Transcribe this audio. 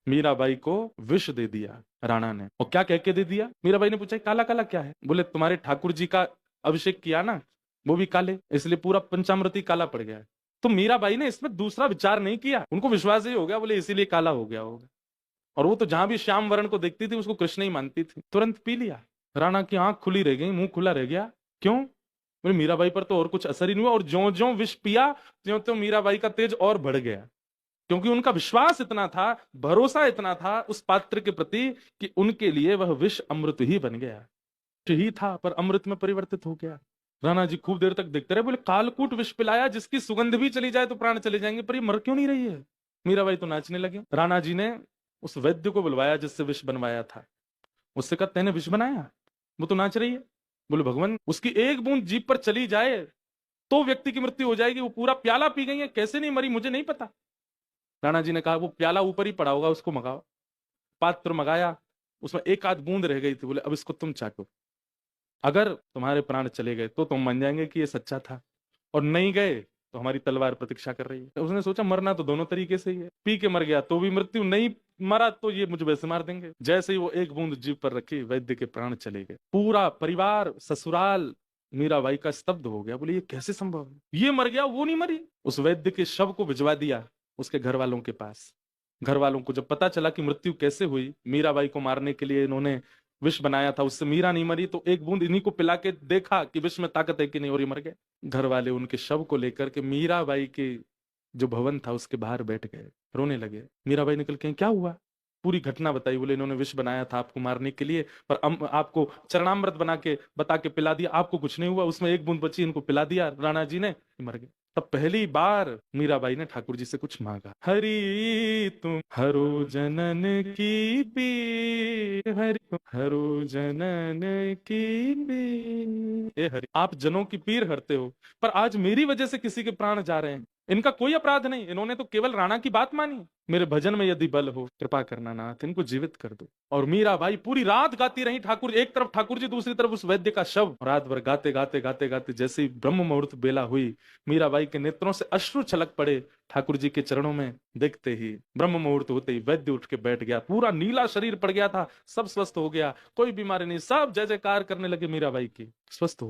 मीराबाई को विष दे दिया राणा ने। और क्या कह के दे दिया? मीराबाई ने पूछा काला काला क्या है? बोले तुम्हारे ठाकुर जी का अभिषेक किया ना, वो भी काले, इसलिए पूरा पंचामृत ही काला पड़ गया है। तो मीराबाई ने इसमें दूसरा विचार नहीं किया, उनको विश्वास ही हो गया, बोले इसीलिए काला हो गया होगा। और वो तो जहां भी श्याम वर्ण को देखती थी उसको कृष्ण ही मानती थी, तुरंत पी लिया। राणा की आंख खुली रह गई, मुंह खुला रह गया। क्यों? बोले मीराबाई पर तो और कुछ असर ही नहीं हुआ, और ज्यो ज्यो विष पिया त्यों त्यों मीराबाई का तेज और बढ़ गया। क्योंकि उनका विश्वास इतना था, भरोसा इतना था उस पात्र के प्रति कि उनके लिए वह विष अमृत ही बन गया। ही था पर अमृत में परिवर्तित हो गया। राणा जी खूब देर तक देखते रहे, बोले कालकूट विष पिलाया जिसकी सुगंध भी चली जाए तो प्राण चले जाएंगे, पर ये मर क्यों नहीं रही है? मीराबाई तो नाचने लगे। राणा जी ने उस वैद्य को बुलवाया जिससे विष बनवाया था, उससे कहा तेने विष बनाया? वो तो नाच रही है। बोले भगवान उसकी एक बूंद जीभ पर चली जाए तो व्यक्ति की मृत्यु हो जाएगी, वो पूरा प्याला पी गई है, कैसे नहीं मरी मुझे नहीं पता। राणा जी ने कहा वो प्याला ऊपर ही पड़ा होगा, उसको मंगाओ। पात्र मंगाया, उसमें एक आध बूंद रह गई थी। बोले अब इसको तुम चाटो, अगर तुम्हारे प्राण चले गए तो तुम मान जाएंगे कि ये सच्चा था, और नहीं गए तो हमारी तलवार प्रतीक्षा कर रही है। तो उसने सोचा मरना तो दोनों तरीके से ही है, पी के मर गया तो भी मृत्यु, नहीं मरा तो ये मुझे वैसे मार देंगे। जैसे ही वो एक बूंद जीभ पर रखी, वैद्य के प्राण चले गए। पूरा परिवार ससुराल मीराबाई का स्तब्ध हो गया। बोले ये कैसे संभव है, ये मर गया वो नहीं मरी। उस वैद्य के शव को भिजवा दिया उसके घर वालों के पास। घर वालों को जब पता चला कि मृत्यु कैसे हुई, मीराबाई को मारने के लिए इन्होंने विष बनाया था, उससे मीरा नहीं मरी, तो एक बूंद इन्हीं को पिला के देखा कि विष में ताकत है कि नहीं, और ये मर गए। घर वाले उनके शव को लेकर के मीराबाई के जो भवन था उसके बाहर बैठ गए, रोने लगे। मीराबाई निकल के क्या हुआ, पूरी घटना बताई। बोले इन्होंने विष बनाया था आपको मारने के लिए, पर आपको चरणामृत बना के बता के पिला दिया, आपको कुछ नहीं हुआ, उसमें एक बूंद बची, इनको पिला दिया राणा जी ने, मर गए। तब पहली बार मीराबाई ने ठाकुर जी से कुछ मांगा। हरि तुम हरो जनन की पीर, हरि तुम हरो जनन की पीर। ए हरि आप जनों की पीर हरते हो, पर आज मेरी वजह से किसी के प्राण जा रहे हैं। इनका कोई अपराध नहीं, इन्होंने तो केवल राणा की बात मानी। मेरे भजन में यदि बल हो कृपा करना नाथ, इनको जीवित कर दो। और मीराबाई पूरी रात गाती रही, ठाकुर एक तरफ ठाकुर जी, दूसरी तरफ उस वैद्य का शव। रात भर गाते गाते गाते गाते जैसे ही ब्रह्म मुहूर्त बेला हुई, मीराबाई के नेत्रों से अश्रु छलक पड़े ठाकुर जी के चरणों में। देखते ही ब्रह्म मुहूर्त होते ही वैद्य उठ के बैठ गया, पूरा नीला शरीर पड़ गया था, सब स्वस्थ हो गया, कोई बीमारी नहीं, सब जय जयकार करने लगे मीराबाई की, स्वस्थ हो